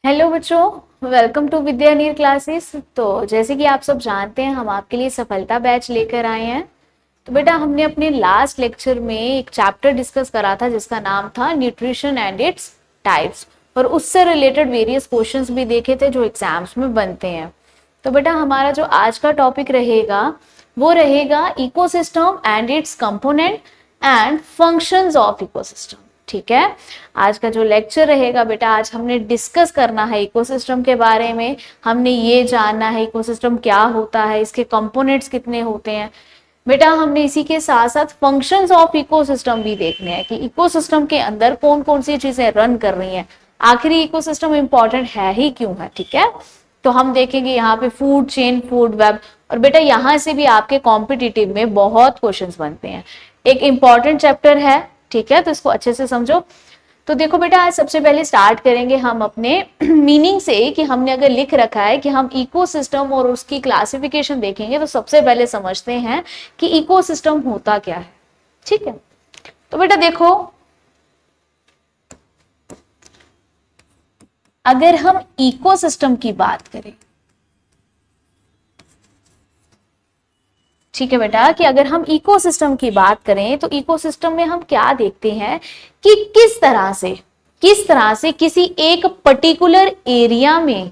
Hello बच्चों, welcome to विद्या नीर classes. तो जैसे कि आप सब जानते हैं, हम आपके लिए सफलता बैच लेकर आए हैं। तो बेटा, हमने अपने लास्ट लेक्चर में एक चैप्टर डिस्कस करा था जिसका नाम था न्यूट्रिशन एंड इट्स टाइप्स, और उससे रिलेटेड वेरियस क्वेश्चंस भी देखे थे जो एग्जाम्स में बनते हैं। तो बेटा, हमारा जो आज का टॉपिक रहेगा वो रहेगा ecosystem and it's component and functions of ecosystem. ठीक है, आज का जो लेक्चर रहेगा बेटा, आज हमने डिस्कस करना है इकोसिस्टम के बारे में। हमने ये जानना है इकोसिस्टम क्या होता है, इसके कंपोनेंट्स कितने होते हैं। बेटा, हमने इसी के साथ साथ फंक्शंस ऑफ इकोसिस्टम भी देखने हैं कि इकोसिस्टम के अंदर कौन कौन सी चीजें रन कर रही हैं, आखिर इकोसिस्टम इंपॉर्टेंट है ही क्यों है। ठीक है, तो हम देखेंगे यहाँ पे फूड चेन, फूड वेब, और बेटा यहाँ से भी आपके कॉम्पिटिटिव में बहुत क्वेश्चंस बनते हैं। एक इंपॉर्टेंट चैप्टर है, ठीक है, तो इसको अच्छे से समझो। तो देखो बेटा, आज सबसे पहले स्टार्ट करेंगे हम अपने मीनिंग से कि हमने अगर लिख रखा है कि हम इकोसिस्टम और उसकी क्लासिफिकेशन देखेंगे, तो सबसे पहले समझते हैं कि इकोसिस्टम होता क्या है। ठीक है, तो बेटा देखो, अगर हम इकोसिस्टम की बात करें, ठीक है बेटा, कि अगर हम इकोसिस्टम की बात करें तो इकोसिस्टम में हम क्या देखते हैं कि किस तरह से किसी एक पर्टिकुलर एरिया में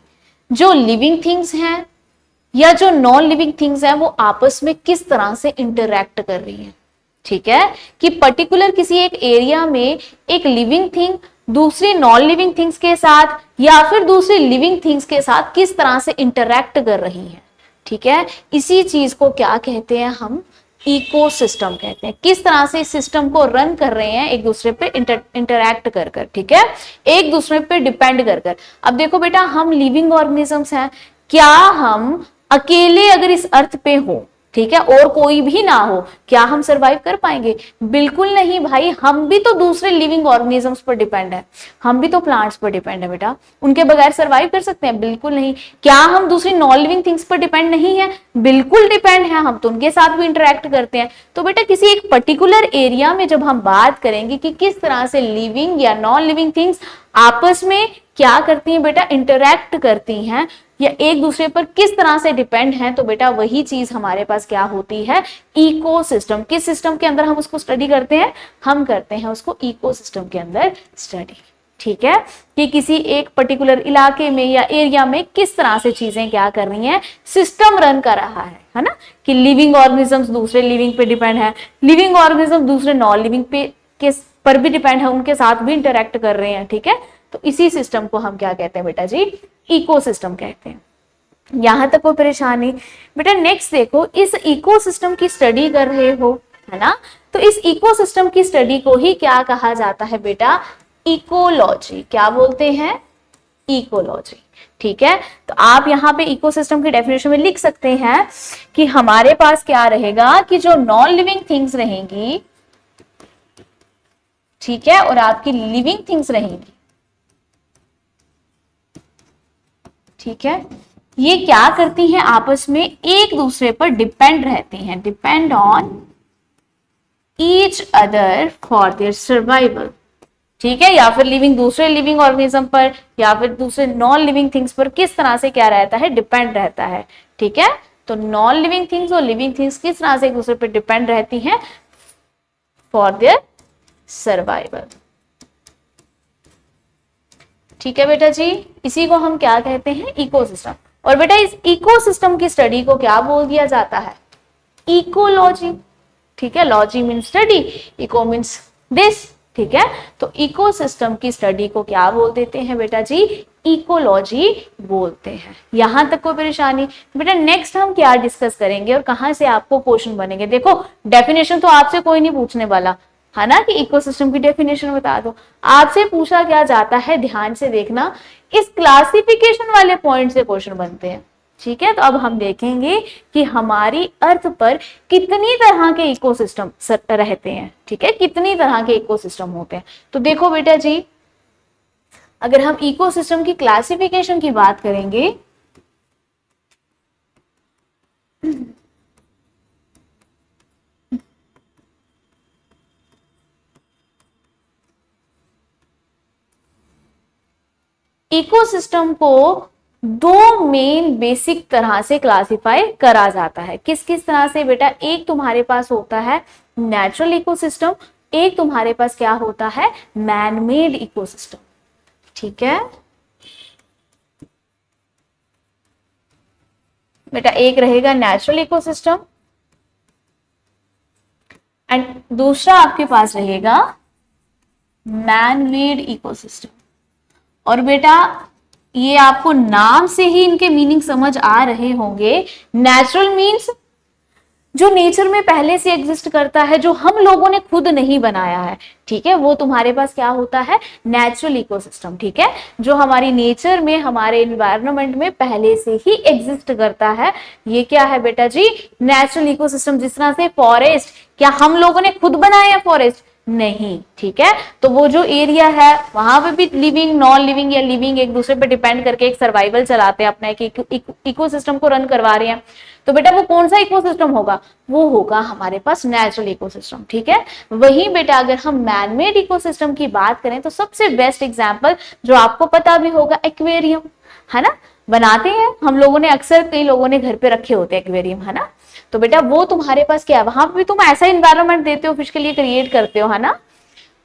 जो लिविंग थिंग्स हैं या जो नॉन लिविंग थिंग्स हैं वो आपस में किस तरह से इंटरैक्ट कर रही हैं। ठीक है, कि पर्टिकुलर किसी एक एरिया में एक लिविंग थिंग दूसरी नॉन लिविंग थिंग्स के साथ या फिर दूसरी लिविंग थिंग्स के साथ किस तरह से इंटरैक्ट कर रही हैं। ठीक है, इसी चीज को क्या कहते हैं हम, इकोसिस्टम कहते हैं। किस तरह से इस सिस्टम को रन कर रहे हैं, एक दूसरे पे इंटरैक्ट कर कर, ठीक है, एक दूसरे पे डिपेंड कर कर। अब देखो बेटा, हम लिविंग ऑर्गेनिजम्स हैं, क्या हम अकेले अगर इस अर्थ पे हो, ठीक है, और कोई भी ना हो, क्या हम सरवाइव कर पाएंगे? बिल्कुल नहीं भाई, हम भी तो दूसरे लिविंग ऑर्गेनिजम्स पर डिपेंड है, हम भी तो प्लांट्स पर डिपेंड है बेटा। उनके बगैर सरवाइव कर सकते हैं? बिल्कुल नहीं। क्या हम दूसरी नॉन लिविंग थिंग्स पर डिपेंड नहीं है? बिल्कुल डिपेंड है, हम तो उनके साथ भी इंटरेक्ट करते हैं। तो बेटा, किसी एक पर्टिकुलर एरिया में जब हम बात करेंगे कि किस तरह से लिविंग या नॉन लिविंग थिंग्स आपस में क्या करती हैं बेटा, इंटरैक्ट करती हैं या एक दूसरे पर किस तरह से डिपेंड है, तो बेटा वही चीज हमारे पास क्या होती है, इकोसिस्टम। किस सिस्टम के अंदर हम उसको स्टडी करते हैं? हम करते हैं उसको इकोसिस्टम के अंदर स्टडी। ठीक है, कि किसी एक पर्टिकुलर इलाके में या एरिया में किस तरह से चीजें क्या कर रही हैं, सिस्टम रन कर रहा है ना। कि लिविंग ऑर्गेनिजम्स दूसरे लिविंग पे डिपेंड है, लिविंग ऑर्गेनिज्म दूसरे नॉन लिविंग पे के पर भी डिपेंड है, उनके साथ भी इंटरेक्ट कर रहे हैं। ठीक है, तो इसी सिस्टम को हम क्या कहते हैं बेटा जी, इकोसिस्टम कहते हैं। यहां तक कोई परेशानी? बेटा नेक्स्ट देखो, इस इकोसिस्टम की स्टडी कर रहे हो, है ना, तो इस इकोसिस्टम की स्टडी को ही क्या कहा जाता है बेटा, इकोलॉजी। क्या बोलते हैं? इकोलॉजी। ठीक है, तो आप यहां पे इकोसिस्टम की डेफिनेशन में लिख सकते हैं कि हमारे पास क्या रहेगा कि जो नॉन लिविंग थिंग्स रहेंगी, ठीक है, और आपकी लिविंग थिंग्स रहेंगी, ठीक है, ये क्या करती हैं, आपस में एक दूसरे पर डिपेंड रहती हैं, depend on each other for their survival. ठीक है, या फिर लिविंग दूसरे लिविंग ऑर्गेनिज्म पर या फिर दूसरे नॉन लिविंग थिंग्स पर किस तरह से क्या रहता है, डिपेंड रहता है। ठीक है, तो नॉन लिविंग थिंग्स और लिविंग थिंग्स किस तरह से एक दूसरे पर डिपेंड रहती हैं, फॉर देयर सर्वाइवल। ठीक है बेटा जी, इसी को हम क्या कहते हैं, इकोसिस्टम। और बेटा इस इकोसिस्टम की स्टडी को क्या बोल दिया जाता है, इकोलॉजी। ठीक है, logy mean study, eco means this. ठीक है, तो इकोसिस्टम की स्टडी को क्या बोल देते हैं बेटा जी, इकोलॉजी बोलते हैं। यहां तक कोई परेशानी? बेटा नेक्स्ट हम क्या डिस्कस करेंगे और कहां से आपको क्वेश्चन बनेंगे? देखो, डेफिनेशन तो आपसे कोई नहीं पूछने वाला है ना, कि इकोसिस्टम की डेफिनेशन बता दो। आपसे पूछा क्या जाता है, ध्यान से देखना, इस क्लासिफिकेशन वाले पॉइंट से क्वेश्चन बनते हैं। ठीक है, तो अब हम देखेंगे कि हमारी अर्थ पर कितनी तरह के इकोसिस्टम रहते हैं। ठीक है, कितनी तरह के इकोसिस्टम होते हैं। तो देखो बेटा जी, अगर हम इकोसिस्टम की क्लासिफिकेशन की बात करेंगे, इकोसिस्टम को दो मेन बेसिक तरह से क्लासिफाई करा जाता है। किस किस तरह से बेटा? एक तुम्हारे पास होता है नेचुरल इकोसिस्टम, एक तुम्हारे पास क्या होता है? Man made ecosystem. ठीक है बेटा, एक रहेगा नेचुरल इकोसिस्टम एंड दूसरा आपके पास रहेगा मैन मेड इकोसिस्टम। और बेटा ये आपको नाम से ही इनके मीनिंग समझ आ रहे होंगे। नेचुरल मीन्स जो नेचर में पहले से एग्जिस्ट करता है, जो हम लोगों ने खुद नहीं बनाया है। ठीक है, वो तुम्हारे पास क्या होता है? Natural ecosystem. ठीक है, जो हमारी नेचर में, हमारे एनवायरनमेंट में पहले से ही एग्जिस्ट करता है, ये क्या है बेटा जी? Natural ecosystem. जिस तरह से फॉरेस्ट, क्या हम लोगों ने खुद बनाया है फॉरेस्ट? नहीं। ठीक है, तो वो जो एरिया है वहां पे भी लिविंग, नॉन लिविंग या लिविंग एक दूसरे पे डिपेंड करके एक सर्वाइवल चलाते हैं अपना, एक इकोसिस्टम को रन करवा रहे हैं। तो बेटा वो कौन सा इकोसिस्टम होगा? वो होगा हमारे पास नेचुरल इकोसिस्टम। ठीक है, वहीं बेटा अगर हम मैनमेड इकोसिस्टम की बात करें तो सबसे बेस्ट एग्जांपल जो आपको पता भी होगा, एक्वेरियम, है ना? बनाते हैं हम लोगों ने अक्सर, कई लोगों ने घर पे रखे होते हैं एक्वेरियम, है ना? तो बेटा वो तुम्हारे पास क्या है? वहां पे भी तुम ऐसा इन्वायरमेंट देते हो, फिश के लिए क्रिएट करते हो, है ना?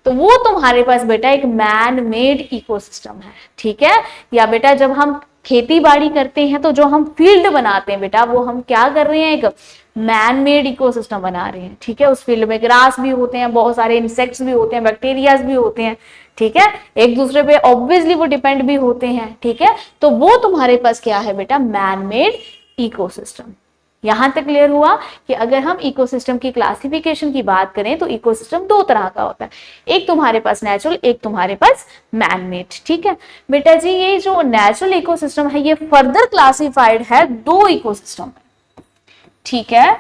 तो वो तुम्हारे पास बेटा एक मैन मेड इकोसिस्टम है। ठीक है, या बेटा जब हम खेती बाड़ी करते हैं तो जो हम फील्ड बनाते हैं बेटा, वो हम क्या कर रहे हैं? एक मैन मेड इकोसिस्टम बना रहे हैं। ठीक है, उस फील्ड में ग्रास भी होते हैं, बहुत सारे इंसेक्ट्स भी होते हैं, बैक्टीरियाज भी होते हैं। ठीक है, एक दूसरे पे ऑब्वियसली वो डिपेंड भी होते हैं। ठीक है, तो वो तुम्हारे पास क्या है बेटा? Man made ecosystem. यहां तक क्लियर हुआ कि अगर हम इकोसिस्टम की क्लासिफिकेशन की बात करें तो इकोसिस्टम दो तरह का होता है, एक तुम्हारे पास नेचुरल, एक तुम्हारे पास मैनमेड। ठीक है बेटा जी, ये जो नेचुरल इकोसिस्टम है ये फर्दर क्लासिफाइड है दो इकोसिस्टम में। ठीक है,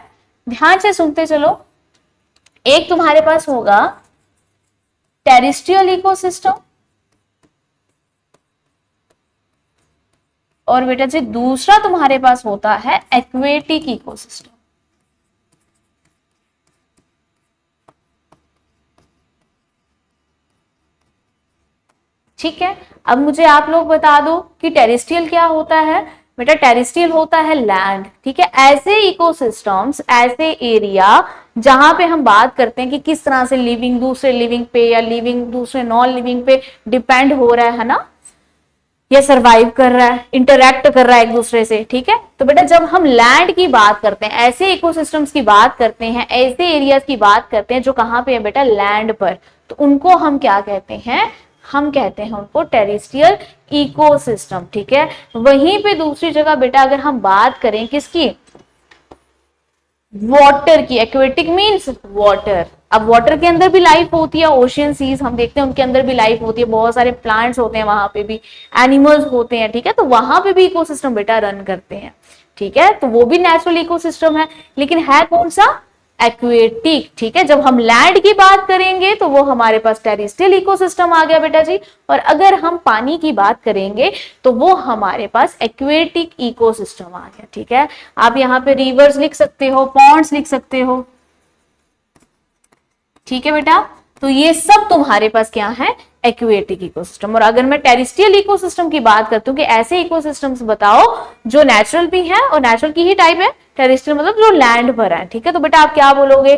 ध्यान से सुनते चलो। एक तुम्हारे पास होगा टेरेस्ट्रियल इकोसिस्टम और बेटा जी दूसरा तुम्हारे पास होता है एक्वेटिक इकोसिस्टम। ठीक है, अब मुझे आप लोग बता दो कि टेरेस्ट्रियल क्या होता है? बेटा टेरेस्ट्रियल होता है लैंड। ठीक है, ऐसे इकोसिस्टम्स, ऐसे एरिया जहां पे हम बात करते हैं कि किस तरह से लिविंग दूसरे लिविंग पे या लिविंग दूसरे नॉन लिविंग पे डिपेंड हो रहा है ना, ये सरवाइव कर रहा है, इंटरैक्ट कर रहा है एक दूसरे से। ठीक है, तो बेटा जब हम लैंड की बात करते हैं, ऐसे इकोसिस्टम्स की बात करते हैं, ऐसे एरियाज की बात करते हैं जो कहां पे है बेटा? लैंड पर, तो उनको हम क्या कहते हैं? हम कहते हैं उनको टेरेस्ट्रियल इकोसिस्टम। ठीक है, वहीं पे दूसरी जगह बेटा अगर हम बात करें किसकी? वाटर की। Aquatic means water. अब वाटर के अंदर भी लाइफ होती है, ओशियन सीज हम देखते हैं उनके अंदर भी लाइफ होती है, बहुत सारे प्लांट्स होते हैं, वहां पे भी एनिमल्स होते हैं। ठीक है, तो वहां पे भी इकोसिस्टम बेटा रन करते हैं। ठीक है, तो वो भी नेचुरल इकोसिस्टम है, लेकिन है कौन सा? एक्वेटिक। ठीक है, जब हम लैंड की बात करेंगे तो वो हमारे पास टेरेस्ट्रियल इकोसिस्टम आ गया बेटा जी, और अगर हम पानी की बात करेंगे तो वो हमारे पास एक्वेटिक इकोसिस्टम आ गया। ठीक है, आप यहाँ पे रिवर्स लिख सकते हो, पॉन्ड्स लिख सकते हो। ठीक है बेटा, तो ये सब तुम्हारे पास क्या है? Aquatic ecosystem. और अगर मैं टेरेस्ट्रियल इकोसिस्टम की बात करती हूँ कि ऐसे इकोसिस्टम्स बताओ जो नेचुरल भी है और नेचुरल की ही टाइप है, टेरेस्ट्रियल मतलब जो लैंड पर है। ठीक है, तो बेटा आप क्या बोलोगे?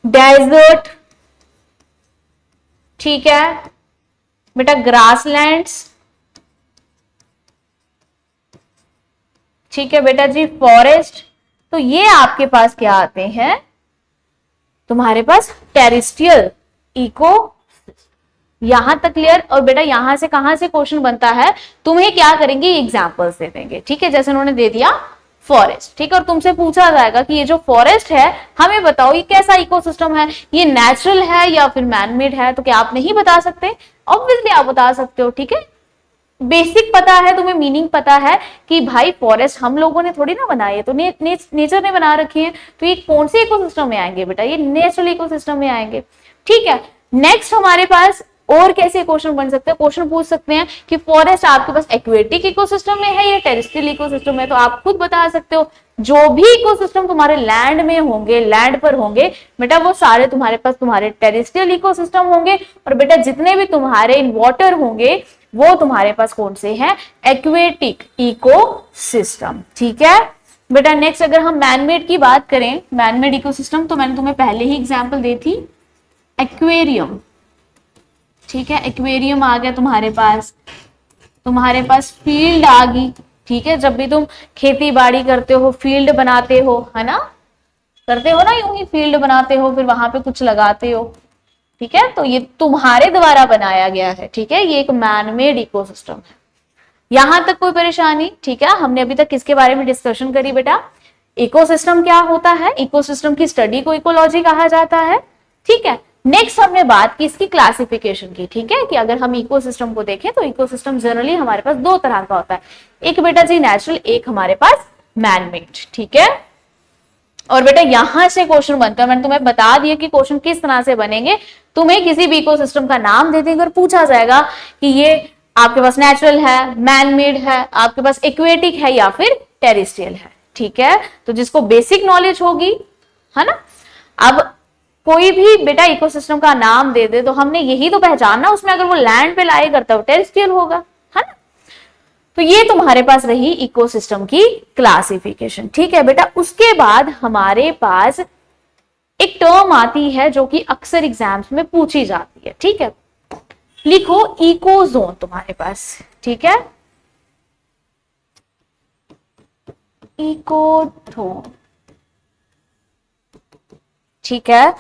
डेजर्ट। ठीक है बेटा, ग्रासलैंड्स। ठीक है बेटा जी, फॉरेस्ट। तो ये आपके पास क्या आते हैं? तुम्हारे पास टेरेस्ट्रियल इको। यहां तक क्लियर? और बेटा यहां से कहां से क्वेश्चन बनता है? तुम्हें क्या करेंगे? एग्जांपल्स दे देंगे। ठीक है, जैसे उन्होंने दे दिया फॉरेस्ट। ठीक है, और तुमसे पूछा जाएगा कि ये जो फॉरेस्ट है हमें बताओ ये कैसा इकोसिस्टम है, ये नेचुरल है या फिर मैनमेड है? तो क्या आप नहीं बता सकते? ऑब्वियसली आप बता सकते हो। ठीक है, बेसिक पता है तुम्हें, मीनिंग पता है कि भाई फॉरेस्ट हम लोगों ने थोड़ी ना बनाई है, तो नेचर ने बना रखी है। तो ये कौन से इकोसिस्टम में आएंगे बेटा? ये नेचुरल इकोसिस्टम में आएंगे। ठीक है, नेक्स्ट हमारे पास और कैसे क्वेश्चन बन सकते हैं? क्वेश्चन पूछ सकते हैं कि फॉरेस्ट आपके पास एक्वेटिक इकोसिस्टम में है या टेरेस्ट्रियल इकोसिस्टम में? तो आप खुद बता सकते हो। जो भी इकोसिस्टम तुम्हारे लैंड में होंगे, लैंड पर होंगे बेटा, वो सारे तुम्हारे पास तुम्हारे टेरेस्ट्रियल इकोसिस्टम होंगे। और बेटा जितने भी तुम्हारे इन वाटर होंगे वो तुम्हारे पास कौन से हैं? Aquatic ecosystem. ठीक है बेटा, नेक्स्ट अगर हम मैनमेड की बात करें, मैनमेड इकोसिस्टम, तो मैंने तुम्हें पहले ही एग्जांपल दी थी, एक्वेरियम। ठीक है, एक्वेरियम आ गया तुम्हारे पास फील्ड आ गई। ठीक है, जब भी तुम खेती बाड़ी करते हो, फील्ड बनाते हो, है ना, करते हो ना, यूं ही फील्ड बनाते हो, फिर वहां पे कुछ लगाते हो। ठीक है, तो ये तुम्हारे द्वारा बनाया गया है। ठीक है, ये एक मैनमेड इकोसिस्टम है। यहां तक कोई परेशानी? ठीक है, हमने अभी तक किसके बारे में डिस्कशन करी बेटा? इकोसिस्टम क्या होता है, इकोसिस्टम की स्टडी को इकोलॉजी कहा जाता है। ठीक है, नेक्स्ट हमने बात की इसकी क्लासिफिकेशन की। ठीक है, कि अगर हम इकोसिस्टम को देखें तो इकोसिस्टम जनरली हमारे पास दो तरह का होता है, एक बेटा जी नेचुरल, एक हमारे पास मैनमेड। ठीक है, और बेटा यहां से क्वेश्चन बनता है, मैंने तुम्हें बता दिया कि क्वेश्चन किस तरह से बनेंगे। तुम्हें किसी भी इकोसिस्टम का नाम दे देकर पूछा जाएगा कि ये आपके पास नेचुरल है, मैनमेड है, आपके पास एक्वेटिक है या फिर टेरेस्ट्रियल है। ठीक है, तो जिसको बेसिक नॉलेज होगी, है ना, अब कोई भी बेटा इकोसिस्टम का नाम दे दे तो हमने यही तो पहचानना, उसमें अगर वो लैंड पे लाई करता है टेरेस्ट्रियल होगा, है ना। तो ये तुम्हारे पास रही इकोसिस्टम की क्लासिफिकेशन। ठीक है बेटा, उसके बाद हमारे पास एक टर्म आती है जो कि अक्सर एग्जाम्स में पूछी जाती है। ठीक है, लिखो इकोजोन तुम्हारे पास। ठीक है, इकोटोन। ठीक है,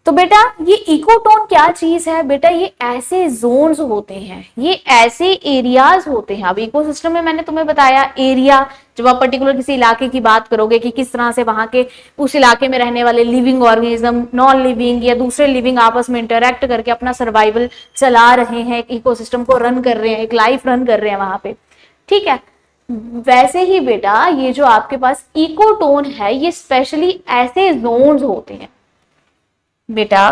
तो बेटा ये इकोटोन क्या चीज है बेटा? ये ऐसे जोन्स होते हैं, ये ऐसे एरियाज होते हैं। अब इकोसिस्टम में मैंने तुम्हें बताया एरिया, जब आप पर्टिकुलर किसी इलाके की बात करोगे कि किस तरह से वहां के उस इलाके में रहने वाले लिविंग ऑर्गेनिज्म, नॉन लिविंग या दूसरे लिविंग आपस में इंटरेक्ट करके अपना सर्वाइवल चला रहे हैं, एक इकोसिस्टम को रन कर रहे हैं, एक लाइफ रन कर रहे हैं वहां पे। ठीक है, वैसे ही बेटा ये जो आपके पास इकोटोन है, ये स्पेशली ऐसे जोन्स होते हैं बेटा,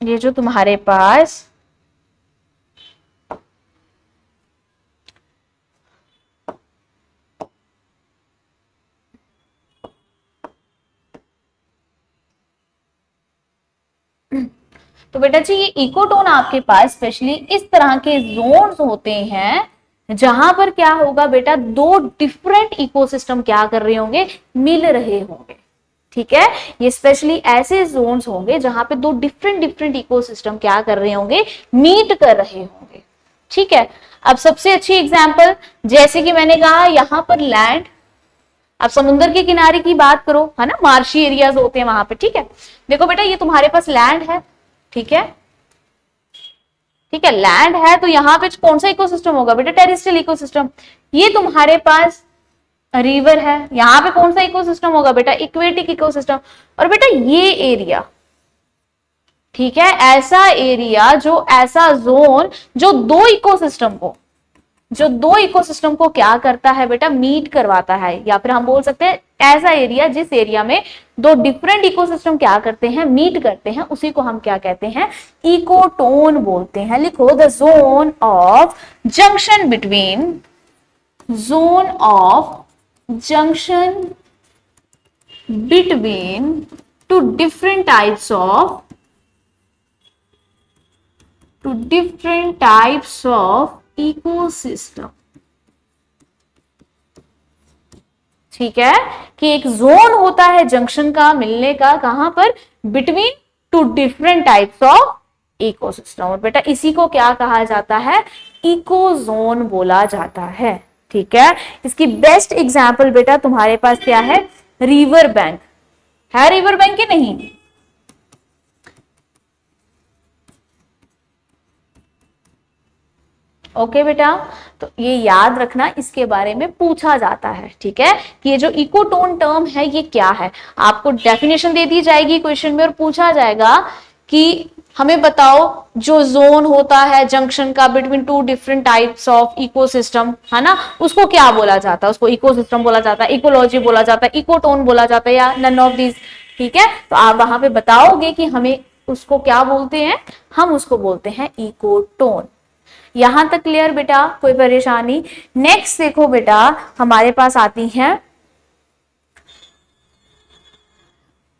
ये जो तुम्हारे पास तो बेटा जी ये इकोटोन आपके पास स्पेशली इस तरह के जोन्स होते हैं जहां पर क्या होगा बेटा, दो डिफरेंट इकोसिस्टम क्या कर रहे होंगे, मिल रहे होंगे। ठीक है, ये स्पेशली ऐसे जोन्स होंगे जहां पे दो डिफरेंट इकोसिस्टम क्या कर रहे होंगे, मीट कर रहे होंगे। ठीक है, अब सबसे अच्छी एग्जांपल, जैसे कि मैंने कहा यहां पर लैंड, अब समुद्र के किनारे की बात करो, है ना, मार्शी एरियाज होते हैं वहां पे। ठीक है, देखो बेटा ये तुम्हारे पास लैंड है। ठीक है, ठीक है, लैंड है तो यहाँ पे कौन सा इकोसिस्टम होगा बेटा? Terrestrial ecosystem. ये तुम्हारे पास रिवर है, यहां पे कौन सा इकोसिस्टम होगा बेटा? Aquatic ecosystem. और बेटा ये एरिया, ठीक है, ऐसा एरिया जो ऐसा जोन जो दो इकोसिस्टम को क्या करता है बेटा? मीट करवाता है, या फिर हम बोल सकते हैं ऐसा एरिया जिस एरिया में दो डिफरेंट इकोसिस्टम क्या करते हैं, मीट करते हैं, उसी को हम क्या कहते हैं? इकोटोन बोलते हैं। लिखो the zone of junction between two different types of ecosystem। ठीक है, कि एक जोन होता है जंक्शन का, मिलने का, कहां पर? Between two different types of ecosystem. और बेटा इसी को क्या कहा जाता है? इकोजोन बोला जाता है। ठीक है, इसकी बेस्ट एग्जांपल बेटा तुम्हारे पास क्या है? रिवर बैंक है, रिवर बैंक की नहीं? ओके बेटा, तो ये याद रखना, इसके बारे में पूछा जाता है। ठीक है, कि ये जो इकोटोन टर्म है ये क्या है, आपको डेफिनेशन दे दी जाएगी क्वेश्चन में और पूछा जाएगा कि हमें बताओ जो जोन होता है जंक्शन का between two different types of ecosystem, है ना, उसको क्या बोला जाता है? उसको इकोसिस्टम बोला जाता है, इकोलॉजी बोला जाता है, इकोटोन बोला जाता है, या नन ऑफ दिस। ठीक है, तो आप वहां पे बताओगे कि हमें उसको क्या बोलते हैं, हम उसको बोलते हैं इकोटोन। यहां तक क्लियर बेटा? कोई परेशानी? नेक्स्ट देखो बेटा, हमारे पास आती है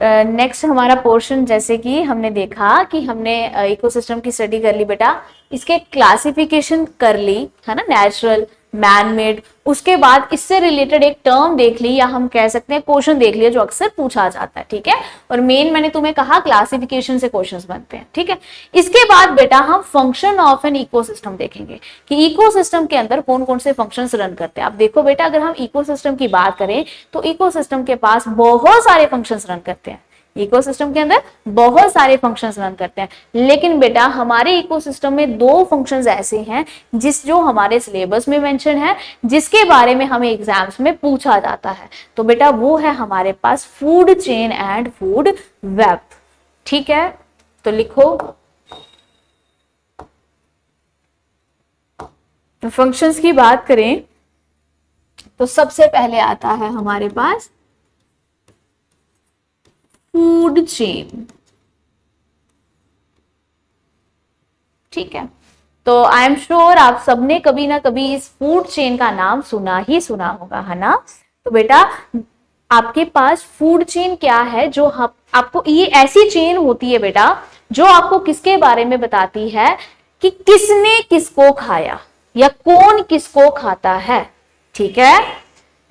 नेक्स्ट हमारा पोर्शन, जैसे कि हमने देखा कि हमने इकोसिस्टम की स्टडी कर ली बेटा, इसके क्लासिफिकेशन कर ली है ना, नेचुरल, मैन मेड, उसके बाद इससे रिलेटेड एक टर्म देख ली, या हम कह सकते हैं क्वेश्चन देख लिया जो अक्सर पूछा जाता है, ठीक है। और मेन मैंने तुम्हें कहा क्लासिफिकेशन से क्वेश्चंस बनते हैं, ठीक है। इसके बाद बेटा हम फंक्शन ऑफ एन इकोसिस्टम देखेंगे कि इकोसिस्टम के अंदर कौन कौन से फंक्शंस रन करते हैं। आप देखो बेटा, अगर हम इकोसिस्टम की बात करें तो इकोसिस्टम के पास बहुत सारे फंक्शंस रन करते हैं, इकोसिस्टम के अंदर बहुत सारे फंक्शंस रन करते हैं। लेकिन बेटा हमारे इकोसिस्टम में दो फंक्शंस ऐसे हैं जो हमारे सिलेबस में मेंशन है, जिसके बारे में हमें एग्जाम्स में पूछा जाता है। तो बेटा वो है हमारे पास food chain and food web, ठीक है। तो लिखो, तो फंक्शंस की बात करें तो सबसे पहले आता है हमारे पास फूड चेन, ठीक है। तो आई एम श्योर आप सबने कभी ना कभी इस फूड चेन का नाम सुना ही सुना होगा, है ना। तो बेटा आपके पास फूड चेन क्या है, जो आपको, ये ऐसी चेन होती है बेटा जो आपको किसके बारे में बताती है कि किसने किसको खाया या कौन किसको खाता है, ठीक है।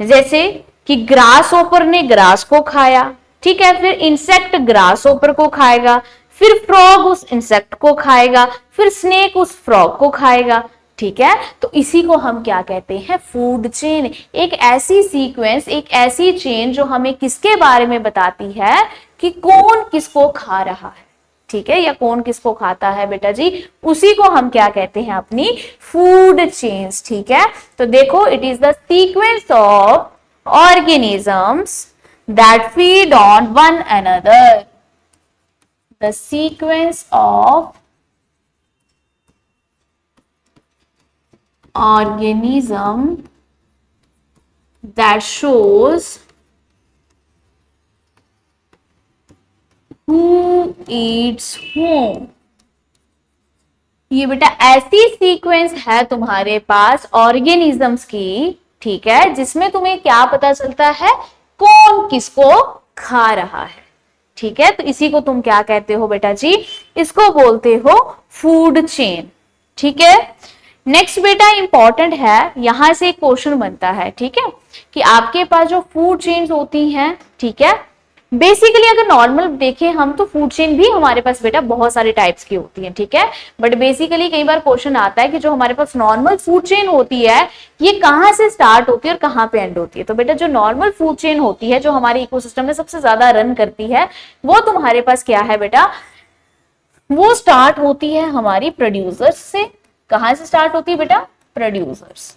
जैसे कि ग्रास ओपर ने ग्रास को खाया, ठीक है, फिर इंसेक्ट ग्रास ओपर को खाएगा, फिर फ्रॉग उस इंसेक्ट को खाएगा, फिर स्नेक उस फ्रॉग को खाएगा, ठीक है। तो इसी को हम क्या कहते हैं, फूड चेन। एक ऐसी सीक्वेंस, एक ऐसी चेन जो हमें किसके बारे में बताती है कि कौन किसको खा रहा है, ठीक है, या कौन किसको खाता है बेटा जी, उसी को हम क्या कहते हैं, अपनी फूड चेन्स, ठीक है। तो देखो, it is the sequence of organisms that feed on one another, the sequence of organism that shows who eats whom। ये बेटा ऐसी सीक्वेंस है तुम्हारे पास ऑर्गेनिजम्स की, ठीक है, जिसमें तुम्हें क्या पता चलता है, कौन किसको खा रहा है, ठीक है। तो इसी को तुम क्या कहते हो बेटा जी, इसको बोलते हो फूड चेन, ठीक है। नेक्स्ट बेटा इंपॉर्टेंट है, यहां से एक क्वेश्चन बनता है, ठीक है, कि आपके पास जो फूड चेन्स होती हैं, ठीक है, बेसिकली अगर नॉर्मल देखें हम तो फूड चेन भी हमारे पास बेटा बहुत सारे टाइप्स की होती है, ठीक है। बट बेसिकली कई बार क्वेश्चन आता है कि जो हमारे पास नॉर्मल फूड चेन होती है ये कहाँ से स्टार्ट होती है और कहाँ पे एंड होती है। तो बेटा जो नॉर्मल फूड चेन होती है, जो हमारे इकोसिस्टम में सबसे ज्यादा रन करती है, वो तुम्हारे पास क्या है बेटा, वो स्टार्ट होती है हमारी प्रोड्यूसर्स से। कहां से स्टार्ट होती है बेटा, प्रोड्यूसर्स।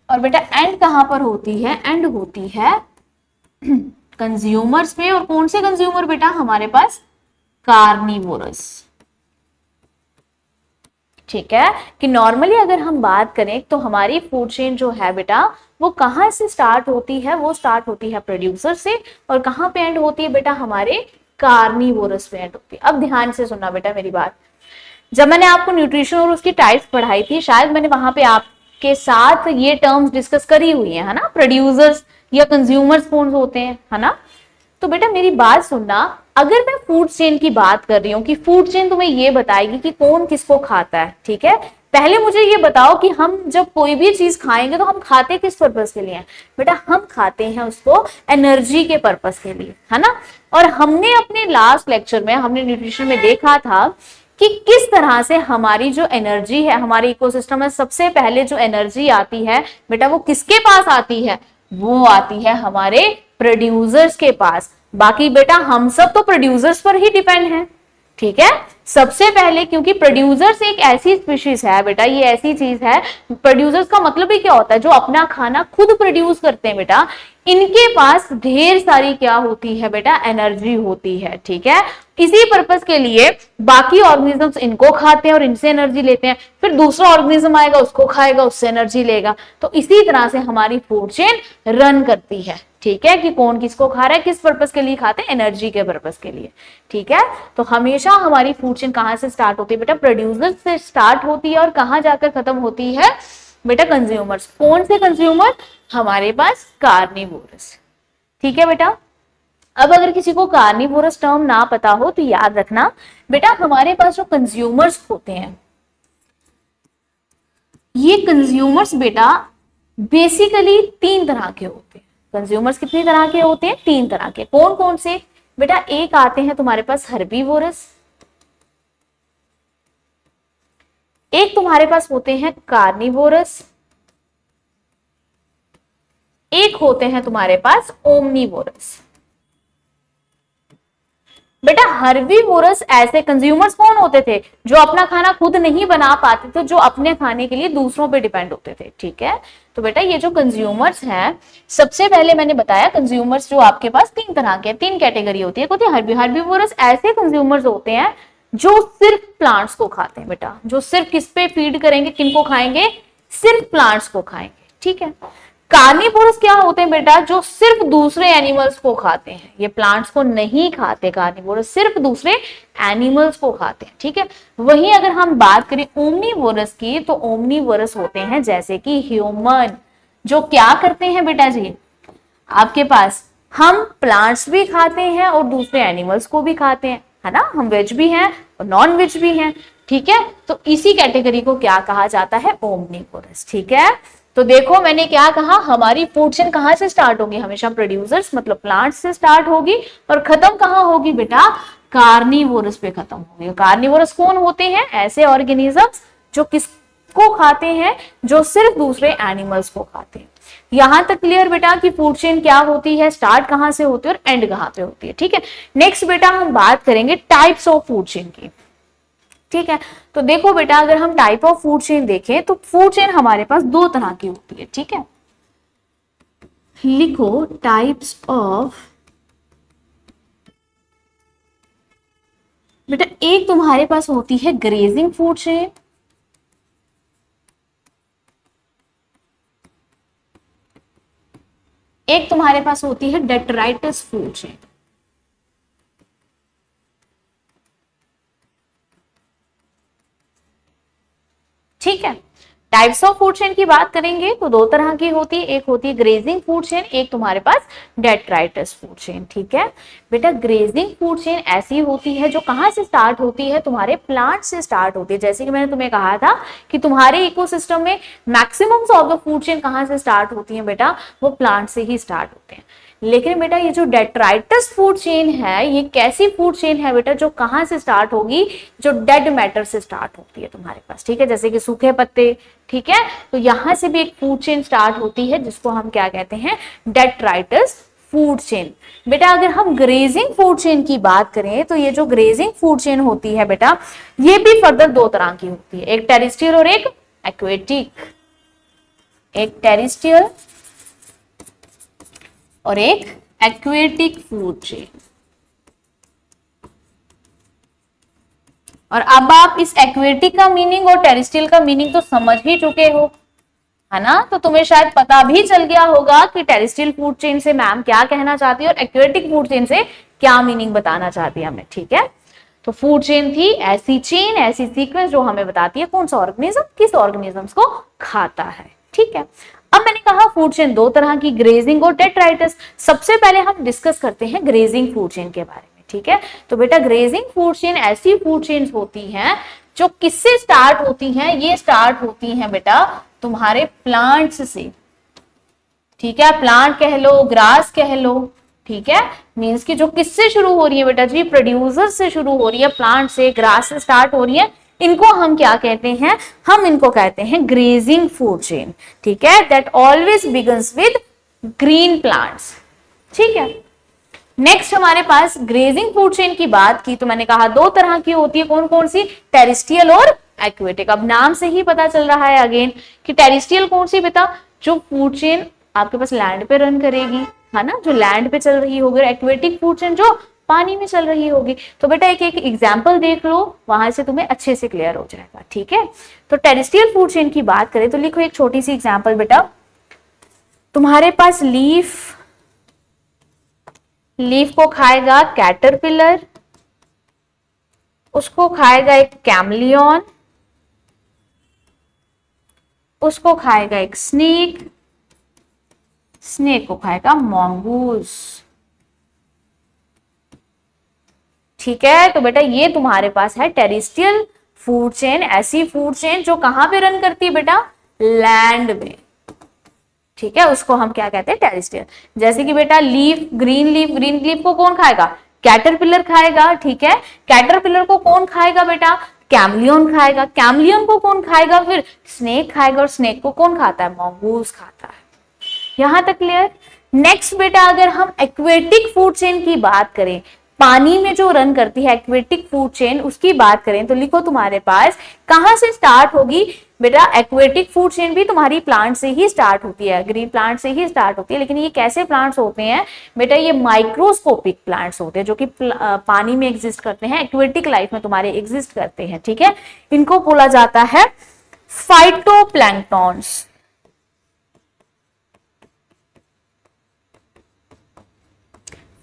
और बेटा एंड कहां पर होती है, एंड होती है कंज्यूमर्स में। और कौन से कंज्यूमर बेटा, हमारे पास कार्निवोरस, ठीक है। कि नॉर्मली अगर हम बात करें तो हमारी फूड चेन जो है बेटा वो कहां से स्टार्ट होती है, वो स्टार्ट होती है प्रोड्यूसर से, और कहां पे एंड होती है बेटा, हमारे कार्निवोरस पे एंड होती है। अब ध्यान से सुनना बेटा मेरी बात, जब मैंने आपको न्यूट्रिशन और उसकी टाइप्स पढ़ाई थी, शायद मैंने वहां पे आपके साथ ये टर्म्स डिस्कस करी हुई है ना, प्रोड्यूसर्स या कंज्यूमर्स कौन होते हैं, है ना। तो बेटा मेरी बात सुनना, अगर मैं फूड चेन की बात कर रही हूँ कि फूड चेन तुम्हें ये बताएगी कि कौन किसको खाता है, ठीक है। पहले मुझे ये बताओ कि हम जब कोई भी चीज खाएंगे तो हम खाते किस पर्पस के लिए हैं बेटा, हम खाते हैं उसको एनर्जी के पर्पस के लिए, है ना। और हमने अपने लास्ट लेक्चर में, हमने न्यूट्रिशन में देखा था कि किस तरह से हमारी जो एनर्जी है, हमारे इकोसिस्टम में सबसे पहले जो एनर्जी आती है बेटा वो किसके पास आती है, वो आती है हमारे प्रोड्यूसर्स के पास। बाकी बेटा हम सब तो प्रोड्यूसर्स पर ही डिपेंड हैं, ठीक है। सबसे पहले क्योंकि प्रोड्यूसर्स एक ऐसी स्पीशीज है बेटा, ये ऐसी चीज है, प्रोड्यूसर्स का मतलब ही क्या होता है, जो अपना खाना खुद प्रोड्यूस करते हैं बेटा, इनके पास ढेर सारी क्या होती है बेटा, एनर्जी होती है, ठीक है। इसी पर्पस के लिए बाकी ऑर्गेनिजम्स इनको खाते हैं और इनसे एनर्जी लेते हैं, फिर दूसरा ऑर्गेनिज्म आएगा उसको खाएगा, उससे एनर्जी लेगा। तो इसी तरह से हमारी फूड चेन रन करती है, ठीक है, कि कौन किसको खा रहा है, किस पर्पस के लिए खाते हैं, एनर्जी के पर्पस के लिए। ठीक है, तो हमेशा हमारी फूड चेन कहां से स्टार्ट होती है बेटा, प्रोड्यूसर से स्टार्ट होती है और कहां जाकर खत्म होती है बेटा, कंज्यूमर्स। कौन से कंज्यूमर, हमारे पास कार्निवोरस। ठीक है बेटा, अब अगर किसी को कार्निवोरस टर्म ना पता हो तो याद रखना बेटा, हमारे पास जो कंज्यूमर्स होते हैं, ये कंज्यूमर्स बेटा बेसिकली 3 तरह के होते हैं। कंज्यूमर्स कितनी तरह के होते हैं, 3 तरह के। कौन कौन से बेटा, एक आते हैं तुम्हारे पास हर्बीवोरस, एक तुम्हारे पास होते हैं कार्निवोरस, एक होते हैं तुम्हारे पास ओमनीवोरस। बेटा हर्बीवोरस ऐसे कंज्यूमर्स कौन होते थे, जो अपना खाना खुद नहीं बना पाते थे, जो अपने खाने के लिए दूसरों पे डिपेंड होते थे। ठीक है, तो बेटा ये जो कंज्यूमर्स हैं, सबसे पहले मैंने बताया कंज्यूमर्स जो आपके पास 3 तरह के, 3 कैटेगरी होती है। हर्बीवोरस ऐसे कंज्यूमर्स होते हैं जो सिर्फ प्लांट्स को खाते हैं बेटा, जो सिर्फ किस पे फीड करेंगे, किनको खाएंगे, सिर्फ प्लांट्स को खाएंगे। ठीक है, कार्निवोरस क्या होते हैं बेटा, जो सिर्फ दूसरे एनिमल्स को खाते हैं, ये प्लांट्स को नहीं खाते। कार्निवोरस सिर्फ दूसरे एनिमल्स को खाते हैं। ठीक है, वहीं अगर हम बात करें ओमनीवोरस की, तो ओमनीवोरस होते हैं जैसे कि ह्यूमन, जो क्या करते हैं बेटा जी, आपके पास हम प्लांट्स भी खाते हैं और दूसरे एनिमल्स को भी खाते हैं, है ना, हम वेज भी हैं और नॉन वेज भी हैं। ठीक है, तो इसी कैटेगरी को क्या कहा जाता है, ओमनीवोरस। ठीक है, तो देखो मैंने क्या कहा, हमारी फूड चेन कहां से स्टार्ट होगी, हमेशा प्रोड्यूसर्स मतलब प्लांट्स से स्टार्ट होगी, और खत्म कहां होगी बेटा, कार्निवोरस पे खत्म होगी। कार्निवोरस कौन होते हैं, ऐसे ऑर्गेनिजम्स जो किसको खाते हैं, जो सिर्फ दूसरे एनिमल्स को खाते हैं। यहां तक क्लियर बेटा कि फूड चेन क्या होती है, स्टार्ट कहां से होती है और एंड कहां पे होती है। ठीक है, नेक्स्ट बेटा हम बात करेंगे टाइप्स ऑफ फूड चेन की। ठीक है, तो देखो बेटा, अगर हम टाइप ऑफ फूड चेन देखें तो फूड चेन हमारे पास 2 तरह की होती है। ठीक है, लिखो टाइप्स ऑफ बेटा, एक तुम्हारे पास होती है ग्रेजिंग फूड चेन, एक तुम्हारे पास होती है डेट्राइटस फूड चेन। ठीक है, टाइप्स ऑफ फूड चेन की बात करेंगे तो 2 तरह की होती है, एक होती है ग्रेजिंग फूड चेन, एक तुम्हारे पास डेट्राइटस फूड चेन। ठीक है बेटा, ग्रेजिंग फूड चेन ऐसी होती है जो कहां से स्टार्ट होती है, तुम्हारे प्लांट से स्टार्ट होती है। जैसे कि मैंने तुम्हें कहा था कि तुम्हारे इकोसिस्टम में maximum of the food chain कहां से स्टार्ट होती है बेटा, वो प्लांट से ही स्टार्ट होते हैं। लेकिन बेटा ये जो डेट्राइटस फूड चेन है, ये कैसी फूड चेन है बेटा, जो कहां से स्टार्ट होगी, जो डेड मैटर से स्टार्ट होती है तुम्हारे पास। ठीक है, जैसे कि सूखे पत्ते। ठीक है, तो यहां से भी एक फूड चेन स्टार्ट होती है जिसको हम क्या कहते हैं, डेट्राइटस फूड चेन। बेटा अगर हम ग्रेजिंग फूड चेन की बात करें तो ये जो ग्रेजिंग फूड चेन होती है बेटा, ये भी फर्दर 2 तरह की होती है, एक टेरेस्ट्रियल और एक एक्वेटिक। एक टेरेस्ट्रियल और एक एक्वेटिक फूड चेन। और अब आप इस एक्वेटिक का मीनिंग और टेरेस्ट्रियल का मीनिंग तो समझ ही चुके हो, है ना, तो तुम्हें शायद पता भी चल गया होगा कि टेरेस्ट्रियल फूड चेन से मैम क्या कहना चाहती है और एक्वेटिक फूड चेन से क्या मीनिंग बताना चाहती है हमें। ठीक है, तो फूड चेन थी ऐसी चेन, ऐसी सीक्वेंस जो हमें बताती है कौन सा ऑर्गेनिज्म किस ऑर्गेनिजम्स को खाता है। ठीक है, अब मैंने कहा फूड चेन 2 तरह की, ग्रेजिंग और डेट्राइटस। सबसे पहले हम डिस्कस करते हैं ग्रेजिंग फूड चेन के बारे में। ठीक है, तो बेटा ग्रेजिंग फूड चेन ऐसी फूड चेन होती हैं जो किससे स्टार्ट होती हैं, ये स्टार्ट होती हैं बेटा तुम्हारे प्लांट्स से। ठीक है, प्लांट कह लो, ग्रास कह लो। ठीक है, मींस कि जो किससे शुरू हो रही है बेटा जी, प्रोड्यूसर से शुरू हो रही है, प्लांट से, ग्रास से स्टार्ट हो रही है, इनको हम क्या कहते हैं, हम इनको कहते हैं ग्रेजिंग फूड चेन। ठीक है, that always begins with green plants. ठीक है, नेक्स्ट हमारे पास ग्रेजिंग फूड चेन की बात की तो मैंने कहा 2 तरह की होती है, कौन कौन सी, टेरेस्ट्रियल और एक्वेटिक। अब नाम से ही पता चल रहा है अगेन कि टेरेस्ट्रियल कौन सी बेटा, जो फूड चेन आपके पास लैंड पे रन करेगी, है ना, जो लैंड पे चल रही होगी। एक्वेटिक फूड चेन जो पानी में चल रही होगी। तो बेटा एक एक एग्जाम्पल देख लो, वहां से तुम्हें अच्छे से क्लियर हो जाएगा। ठीक है, तो टेरेस्ट्रियल फूड चेन की बात करें तो लिखो एक छोटी सी एग्जाम्पल बेटा, तुम्हारे पास लीफ लीफ को खाएगा कैटरपिलर, उसको खाएगा एक कैमलियन, उसको खाएगा एक स्नेक, स्नेक को खाएगा मॉन्गूस। ठीक है, तो बेटा ये तुम्हारे पास है टेरेस्ट्रियल फूड चेन, ऐसी फूड चेन जो कहां पे रन करती है बेटा, लैंड में। ठीक है, उसको हम क्या कहते हैं, टेरेस्ट्रियल। जैसे कि बेटा leaf, green leaf, green leaf को कौन खाएगा, कैटरपिलर खाएगा। ठीक है, कैटरपिलर को कौन खाएगा बेटा, कैमलियन खाएगा। कैमलियन को कौन खाएगा, फिर स्नेक खाएगा, और स्नेक को कौन खाता है, मॉन्गूस खाता है। यहां तक क्लियर। नेक्स्ट बेटा अगर हम एक्वेटिक फूड चेन की बात करें, पानी में जो रन करती है एक्वेटिक फूड चेन, उसकी बात करें तो लिखो तुम्हारे पास कहां से स्टार्ट होगी बेटा, एक्वेटिक फूड चेन भी तुम्हारी प्लांट से ही स्टार्ट होती है, ग्रीन प्लांट से ही स्टार्ट होती है। लेकिन ये कैसे प्लांट्स होते हैं बेटा, ये माइक्रोस्कोपिक प्लांट्स होते हैं जो कि पानी में एग्जिस्ट करते हैं, एक्वेटिक लाइफ में तुम्हारे एग्जिस्ट करते हैं। ठीक है, इनको बोला जाता है फाइटोप्लैंक्टॉन्स।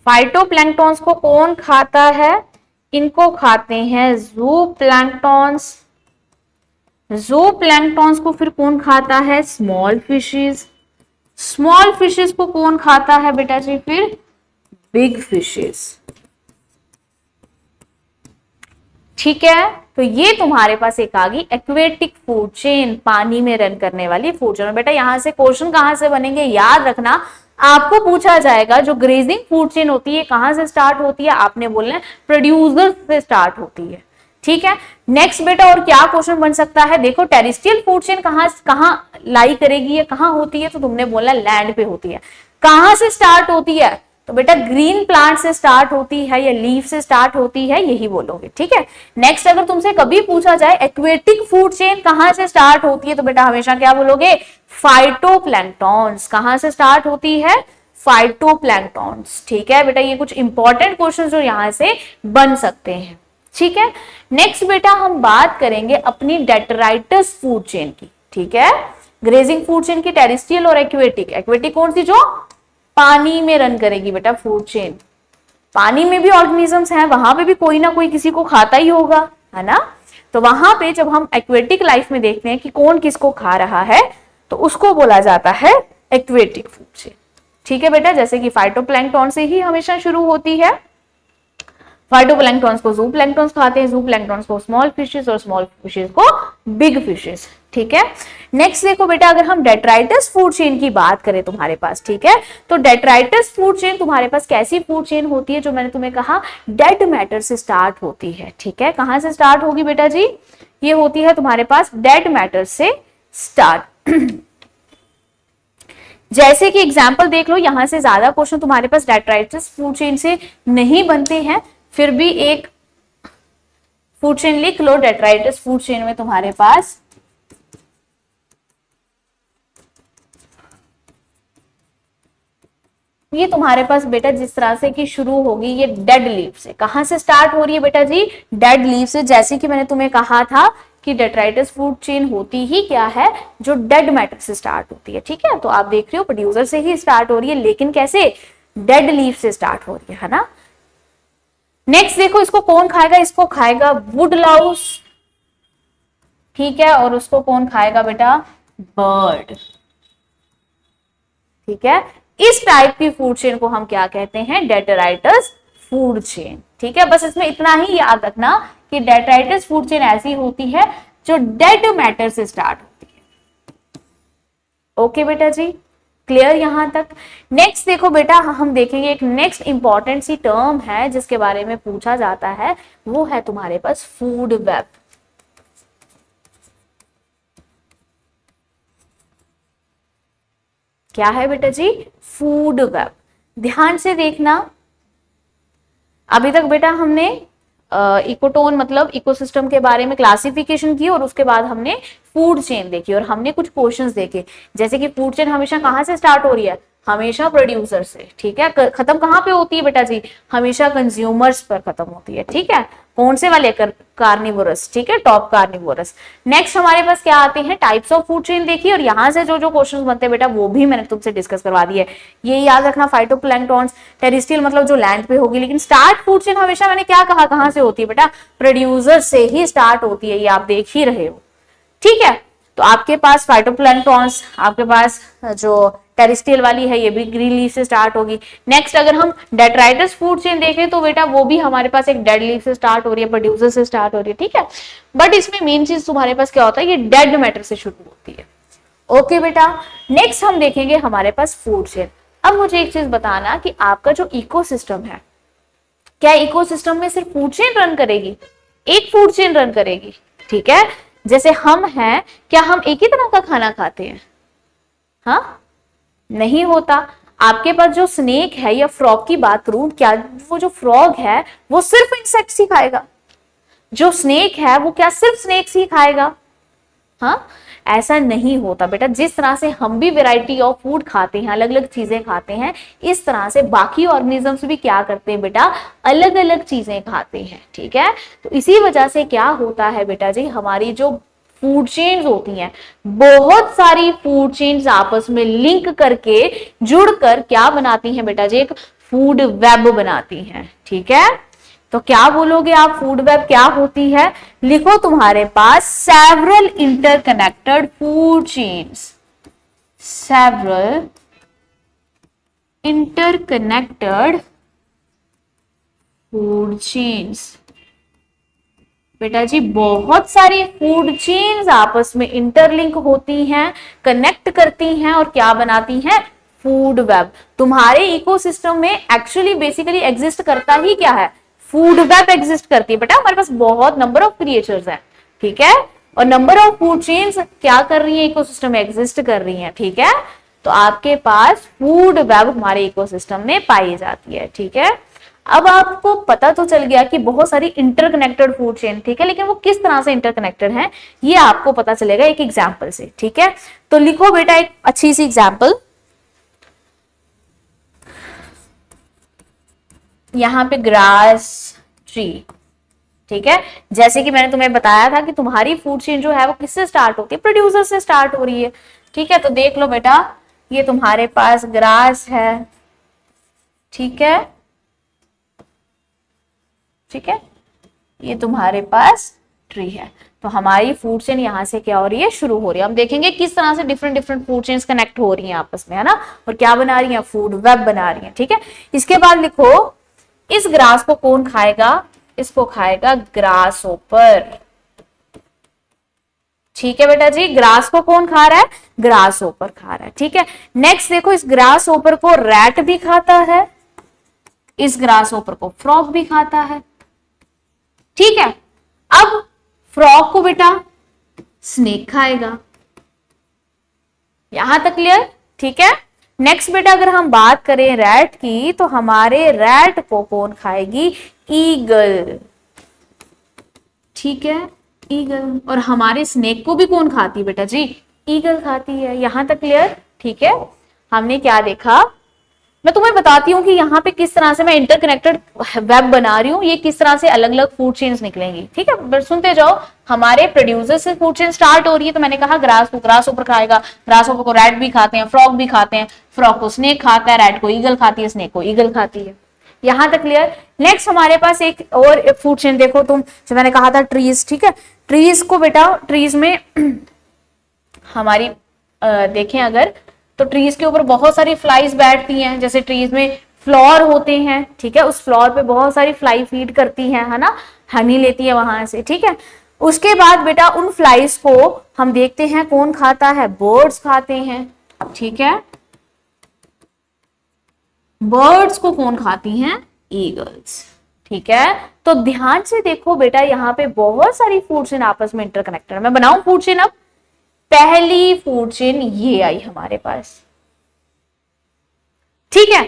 फाइटोप्लैंक्टॉन्स को कौन खाता है, इनको खाते हैं ज़ूप्लैंक्टॉन्स। ज़ूप्लैंक्टॉन्स को फिर कौन खाता है, स्मॉल फिशेस। स्मॉल फिशेस को कौन खाता है बेटा जी, फिर बिग फिशेस। ठीक है, तो ये तुम्हारे पास एक आ गई एक्वेटिक फूड चेन, पानी में रन करने वाली फूड चेन। बेटा यहां से क्वेश्चन कहां से बनेंगे, याद रखना, आपको पूछा जाएगा जो ग्रेजिंग फूड चेन होती है कहां से स्टार्ट होती है, आपने बोलना है प्रोड्यूसर से स्टार्ट होती है। ठीक है, नेक्स्ट बेटा और क्या क्वेश्चन बन सकता है, देखो टेरेस्ट्रियल फूड चेन कहां लाई करेगी, या कहां होती है, तो तुमने बोला लैंड पे होती है। कहां से स्टार्ट होती है, तो बेटा ग्रीन प्लांट से स्टार्ट होती है या लीफ से स्टार्ट होती है, यही बोलोगे। ठीक है, नेक्स्ट अगर तुमसे कभी पूछा जाए एक्वेटिक फूड चेन कहां से स्टार्ट होती है, तो बेटा हमेशा क्या बोलोगे, फाइटोप्लैंक्टॉन्स। कहां से स्टार्ट होती है, फाइटोप्लैंक्टॉन्स। ठीक है बेटा, ये कुछ इंपॉर्टेंट क्वेश्चन जो यहां से बन सकते हैं। ठीक है, नेक्स्ट बेटा हम बात करेंगे अपनी डेट्राइटस फूड चेन की। ठीक है, ग्रेजिंग फूड चेन की टेरेस्ट्रियल और एक्वेटिक। एक्वेटिक कौन सी, जो पानी में रन करेगी बेटा फूड चेन। पानी में भी ऑर्गेनिजम्स हैं, वहां पे भी कोई ना कोई किसी को खाता ही होगा, है ना। तो वहां पे जब हम एक्वेटिक लाइफ में देखते हैं कि कौन किसको खा रहा है, तो उसको बोला जाता है एक्वेटिक फूड चेन। ठीक है बेटा, जैसे कि फाइटोप्लैंक्टॉन से ही हमेशा शुरू होती है। फाइटोप्लैंक्टॉन्स को ज़ूप्लैंक्टॉन्स खाते हैं, ज़ूप्लैंक्टॉन्स को स्मॉल फिशेस, और स्मॉल फिशेस को बिग फिशेस। ठीक है, नेक्स्ट देखो बेटा अगर हम डेट्राइटस फूड चेन की बात करें तुम्हारे पास, ठीक है, तो डेट्राइटस फूड चेन तुम्हारे पास कैसी फूड चेन होती है, जो मैंने तुम्हें कहा डेड मैटर से स्टार्ट होती है। ठीक है, कहां से स्टार्ट होगी बेटा जी, ये होती है तुम्हारे पास डेड मैटर से स्टार्ट। जैसे कि एग्जाम्पल देख लो, यहां से ज्यादा क्वेश्चन तुम्हारे पास डेट्राइटस फूड चेन से नहीं बनते हैं, फिर भी एक फूड चेन लिख लो। डेट्राइटस फूड चेन में तुम्हारे पास ये तुम्हारे पास बेटा जिस तरह से कि शुरू होगी, ये डेड लीफ से। कहां से स्टार्ट हो रही है बेटा जी, डेड लीफ से। जैसे कि मैंने तुम्हें कहा था कि डेट्राइटस फूड चेन होती ही क्या है, जो डेड मैटर से स्टार्ट होती है। ठीक है, तो आप देख रहे हो प्रोड्यूसर से ही स्टार्ट हो रही है, लेकिन कैसे, डेड लीफ से स्टार्ट हो रही है ना। नेक्स्ट देखो, इसको कौन खाएगा, इसको खाएगा वुड लाउस। ठीक है, और उसको कौन खाएगा बेटा, बर्ड। ठीक है, इस टाइप की फूड चेन को हम क्या कहते हैं, डेट्राइटस फूड चेन। ठीक है, बस इसमें इतना ही याद रखना कि डेट्राइटस फूड चेन ऐसी होती है जो डेड मैटर से स्टार्ट होती है। ओके बेटा जी, क्लियर यहां तक। नेक्स्ट देखो बेटा, हम देखेंगे एक नेक्स्ट इंपॉर्टेंट सी टर्म है जिसके बारे में पूछा जाता है, वो है तुम्हारे पास फूड वेब। क्या है बेटा जी, फूड वेब। ध्यान से देखना, अभी तक बेटा हमने इकोटोन मतलब इकोसिस्टम के बारे में क्लासिफिकेशन की, और उसके बाद हमने फूड चेन देखी, और हमने कुछ क्वेश्चंस देखे। जैसे कि फूड चेन हमेशा कहां से स्टार्ट हो रही है, हमेशा प्रोड्यूसर से। ठीक है, खत्म कहां पे होती है बेटा जी, हमेशा कंज्यूमर्स पर खत्म होती है। ठीक है, कौन से वाले? कार्निवोरस, ठीक है, टॉप कार्निवोरस। नेक्स्ट हमारे पास क्या आते हैं? टाइप्स ऑफ फूड चेन देखिए, और यहां से जो जो क्वेश्चंस बनते हैं बेटा वो भी मैंने तुमसे डिस्कस करवा दिया है। ये याद रखना, फाइटोप्लैंक्टॉन्स, टेरेस्ट्रियल मतलब जो लैंड पे होगी, लेकिन स्टार्ट फूड चेन हमेशा मैंने क्या कहा, कहां से होती है बेटा? प्रोड्यूसर से ही स्टार्ट होती है, ये आप देख ही रहे हो, ठीक है। तो आपके पास फाइटोप्लैंक्टॉन्स, आपके पास जो टेरेस्ट्रियल वाली है ये भी ग्रीन लीफ से स्टार्ट होगी। नेक्स्ट अगर हम डेट्राइटस फूड चेन देखें तो बेटा वो भी हमारे पास एक डेड लीफ से स्टार्ट हो रही है, प्रोड्यूसर से स्टार्ट हो रही है, ठीक है। बट इसमें मेन चीज तुम्हारे पास क्या होता है, ये डेड मैटर से शुरू होती है। ओके बेटा, नेक्स्ट हम देखेंगे हमारे पास फूड चेन। अब मुझे एक चीज बताना कि आपका जो इकोसिस्टम है, क्या इकोसिस्टम में सिर्फ फूड चेन रन करेगी? एक फूड चेन रन करेगी, ठीक है। जैसे हम हैं, क्या हम एक ही तरह का खाना खाते हैं? हाँ, नहीं होता। आपके पास जो स्नेक है या फ्रॉग की बात करूं, क्या वो जो फ्रॉग है वो सिर्फ इंसेक्ट्स ही खाएगा? जो स्नेक है वो क्या सिर्फ स्नेक्स ही खाएगा? हाँ, ऐसा नहीं होता बेटा। जिस तरह से हम भी वैरायटी ऑफ फूड खाते हैं, अलग अलग चीजें खाते हैं, इस तरह से बाकी ऑर्गेनिजम्स भी क्या करते हैं बेटा? अलग अलग चीजें खाते हैं, ठीक है। तो इसी वजह से क्या होता है बेटा जी, हमारी जो फूड चेन्स होती हैं, बहुत सारी फूड चेन्स आपस में लिंक करके जुड़कर क्या बनाती हैं बेटा जी? एक फूड वेब बनाती हैं, ठीक है। तो क्या बोलोगे आप, फूड वेब क्या होती है? लिखो तुम्हारे पास several interconnected food chains, several interconnected food chains. बेटा जी बहुत सारी फूड चेन्स आपस में इंटरलिंक होती हैं, कनेक्ट करती हैं और क्या बनाती हैं? Food web. तुम्हारे इकोसिस्टम में एक्चुअली बेसिकली एग्जिस्ट करता ही क्या है? फूड वेब एग्जिस्ट करती है बेटा। हमारे पास बहुत नंबर ऑफ क्रिएचर्स हैं, ठीक है, और नंबर ऑफ फूड चेन्स क्या कर रही है? इकोसिस्टम में एग्जिस्ट कर रही है, ठीक है। तो आपके पास फूड वेब हमारे इकोसिस्टम में पाई जाती है, ठीक है। अब आपको पता तो चल गया कि बहुत सारी इंटरकनेक्टेड फूड चेन, ठीक है, लेकिन वो किस तरह से इंटरकनेक्टेड है ये आपको पता चलेगा एक एग्जांपल से, ठीक है। तो लिखो बेटा एक अच्छी सी एग्जांपल, यहां पे ग्रास ट्री, ठीक है। जैसे कि मैंने तुम्हें बताया था कि तुम्हारी फूड चेन जो है वो किससे स्टार्ट होती है? प्रोड्यूसर से स्टार्ट हो रही है, ठीक है। तो देख लो बेटा, ये तुम्हारे पास ग्रास है, ठीक है, ठीक है, ये तुम्हारे पास ट्री है। तो हमारी फूड चेन यहां से क्या हो रही है? शुरू हो रही है। हम देखेंगे किस तरह से different different food chains connect हो रही हैं आपस में, है ना, और क्या बना रही हैं? फूड वेब बना रही हैं, ठीक है। इसके बाद लिखो, इस ग्रास को कौन खाएगा? इसको खाएगा ग्रास ओपर, ठीक है बेटा जी। ग्रास को कौन खा रहा है? ग्रास ओपर खा रहा है, ठीक है। नेक्स्ट देखो, इस ग्रास ओपर को रैट भी खाता है, इस ग्रास ओपर को फ्रॉग भी खाता है, ठीक है। अब फ्रॉग को बेटा स्नेक खाएगा, यहां तक क्लियर, ठीक है। नेक्स्ट बेटा अगर हम बात करें रैट की, तो हमारे रैट को कौन खाएगी? ईगल, ठीक है, ईगल। और हमारे स्नेक को भी कौन खाती है बेटा जी? ईगल खाती है, यहां तक क्लियर, ठीक है। हमने क्या देखा, मैं तुम्हें बताती हूँ कि यहाँ पे किस तरह से मैं इंटरकनेक्टेड वेब बना रही हूँ, ये किस तरह से अलग अलग फूड चेन्स निकलेंगी, ठीक है। सुनते जाओ, हमारे प्रोड्यूसर से फूड चेन स्टार्ट हो रही है, तो मैंने कहा ग्रास को ग्रास ऊपर खाएगा, ग्रास ऊपर को रैट भी खाते हैं, फ्रॉग भी खाते हैं, फ्रॉग को स्नेक खाता है, रैट को ईगल खाती है, स्नेक को ईगल खाती है, यहां तक क्लियर। नेक्स्ट हमारे पास एक और फूड चेन देखो तुम, जो मैंने कहा था ट्रीज, ठीक है। ट्रीज को बेटा, ट्रीज में हमारी देखें अगर, तो ट्रीज के ऊपर बहुत सारी फ्लाइज बैठती हैं, जैसे ट्रीज में फ्लोर होते हैं, ठीक है, उस फ्लोर पे बहुत सारी फ्लाई फीड करती हैं, है ना, हनी लेती है वहां से, ठीक है। उसके बाद बेटा उन फ्लाइज को हम देखते हैं कौन खाता है? बर्ड्स खाते हैं, ठीक है। बर्ड्स को कौन खाती हैं? ईगल्स, ठीक है। तो ध्यान से देखो बेटा, यहाँ पे बहुत सारी फूड चेन आपस में इंटरकनेक्टेड। मैं बनाऊं फूड चेन अब। पहली फूड चेन ये आई हमारे पास, ठीक है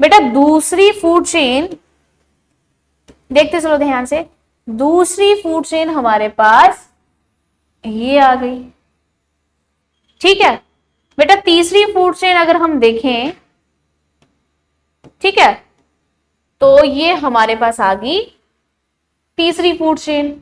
बेटा। दूसरी फूड चेन देखते चलो ध्यान से, दूसरी फूड चेन हमारे पास ये आ गई, ठीक है बेटा। तीसरी फूड चेन अगर हम देखें, ठीक है, तो ये हमारे पास आ गई तीसरी फूड चेन।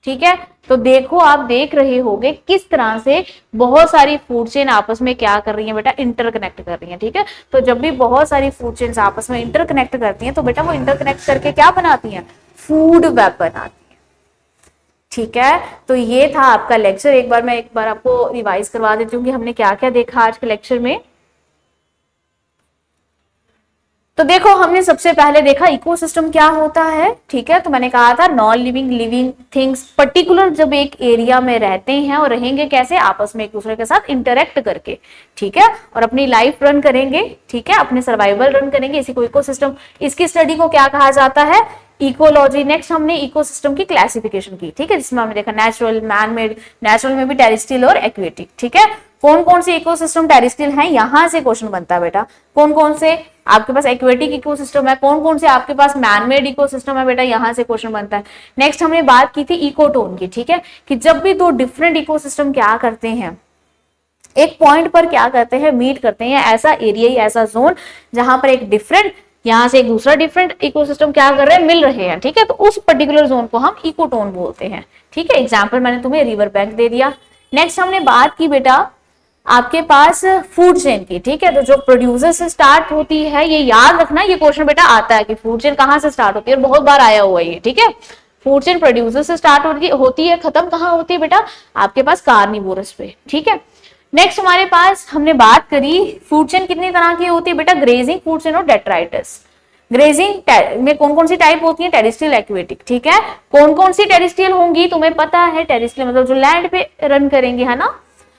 ठीक है, तो देखो आप देख रहे होगे किस तरह से बहुत सारी फूड चेन आपस में क्या कर रही हैं बेटा, इंटरकनेक्ट कर रही हैं। ठीक है, तो जब भी बहुत सारी फूड चेन्स आपस में इंटरकनेक्ट करती हैं तो बेटा वो इंटरकनेक्ट करके क्या बनाती हैं, फूड वेब बनाती हैं। ठीक है, तो ये था आपका लेक्चर। एक बार आपको रिवाइज करवा देती हूँ कि हमने क्या क्या देखा आज के लेक्चर में। तो देखो हमने सबसे पहले देखा इकोसिस्टम क्या होता है। ठीक है, तो मैंने कहा था non living living things particular जब एक एरिया में रहते हैं और रहेंगे कैसे, आपस में एक दूसरे के साथ इंटरेक्ट करके। ठीक है, और अपनी लाइफ रन करेंगे। ठीक है, अपने सर्वाइवल रन करेंगे, इसी को इकोसिस्टम, इसकी स्टडी को क्या कहा जाता है, इकोलॉजी। नेक्स्ट हमने इकोसिस्टम की क्लासिफिकेशन की। ठीक है, जिसमें हमने देखा नेचुरल, मैन मेड, नेचुरल में भी टेरेस्ट्रियल और एक्वेटिक। ठीक है, कौन कौन से इकोसिस्टम टेरेस्ट्रियल हैं, यहां से क्वेश्चन बनता है बेटा। कौन कौन से आपके पास एक्वेटिक इकोसिस्टम है, कौन कौन से आपके पास मैनमेड इकोसिस्टम है बेटा, यहां से क्वेश्चन बनता है। नेक्स्ट हमने बात की थी इकोटोन की। ठीक है, कि जब भी दो डिफरेंट इकोसिस्टम क्या करते हैं, एक पॉइंट पर क्या करते हैं, मीट करते हैं, ऐसा एरिया, ऐसा जोन जहां पर एक डिफरेंट, यहां से एक दूसरा डिफरेंट इकोसिस्टम क्या कर रहे हैं, मिल रहे हैं। ठीक है, तो उस पर्टिकुलर जोन को हम इकोटोन बोलते हैं। ठीक है, एग्जाम्पल मैंने तुम्हें रिवर बैंक दे दिया। नेक्स्ट हमने बात की बेटा आपके पास फूड चेन की। ठीक है, तो जो प्रोड्यूसर से स्टार्ट होती है, ये याद रखना, ये क्वेश्चन बेटा आता है कि फूड चेन कहां से स्टार्ट होती है, और बहुत बार आया हुआ है ये। ठीक है, फूड चेन प्रोड्यूसर से स्टार्ट होती है, खत्म कहां होती है बेटा, आपके पास कार्निवोरस पे। ठीक है, नेक्स्ट हमारे पास हमने बात करी फूड चेन कितनी तरह की होती है बेटा, ग्रेजिंग फूड चेन और डेट्राइटस। ग्रेजिंग में कौन कौन सी टाइप होती है, टेरेस्ट्रियल, एक्वेटिक। ठीक है, कौन कौन सी टेरेस्ट्रियल होंगी तुम्हें पता है, टेरेस्ट्रियल मतलब जो लैंड पे रन करेंगे, है ना,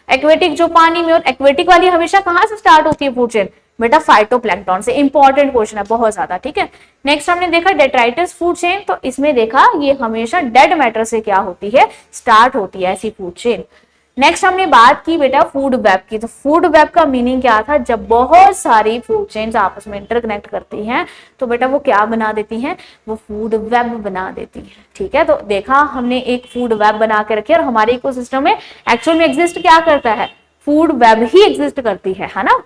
एक्वेटिक जो पानी में, और एक्वेटिक वाली हमेशा कहां से स्टार्ट होती है फूड चेन बेटा, फाइटोप्लैंक्टन से। इंपॉर्टेंट क्वेश्चन है बहुत ज्यादा। ठीक है, नेक्स्ट हमने देखा डेट्राइटस फूड चेन, तो इसमें देखा ये हमेशा डेड मैटर से क्या होती है, स्टार्ट होती है ऐसी फूड चेन। नेक्स्ट हमने बात की बेटा फूड वेब की। तो फूड वेब का मीनिंग क्या था, जब बहुत सारी फूड चेन्स आपस में इंटरकनेक्ट करती हैं तो बेटा वो क्या बना देती हैं, वो फूड वेब बना देती हैं। ठीक है, तो देखा हमने एक फूड वेब बना के रखी है, और हमारे इकोसिस्टम में एक्चुअल में एग्जिस्ट क्या करता है, फूड वेब ही एग्जिस्ट करती है ना।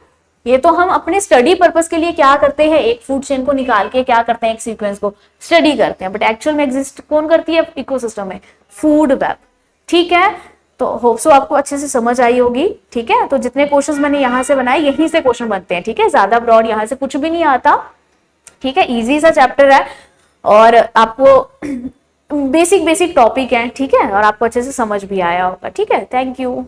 ये तो हम अपने स्टडी पर्पस के लिए क्या करते हैं, एक फूड चेन को निकाल के क्या करते हैं, एक सीक्वेंस को स्टडी करते हैं, बट एक्चुअल में एग्जिस्ट कौन करती है इकोसिस्टम में, फूड वेब। ठीक है, तो होप सो आपको अच्छे से समझ आई होगी। ठीक है, तो जितने क्वेश्चंस मैंने यहाँ से बनाए यहीं से क्वेश्चन बनते हैं। ठीक है, ज्यादा ब्रॉड यहाँ से कुछ भी नहीं आता। ठीक है, इजी सा चैप्टर है और आपको बेसिक टॉपिक है। ठीक है, और आपको अच्छे से समझ भी आया होगा। ठीक है, थैंक यू।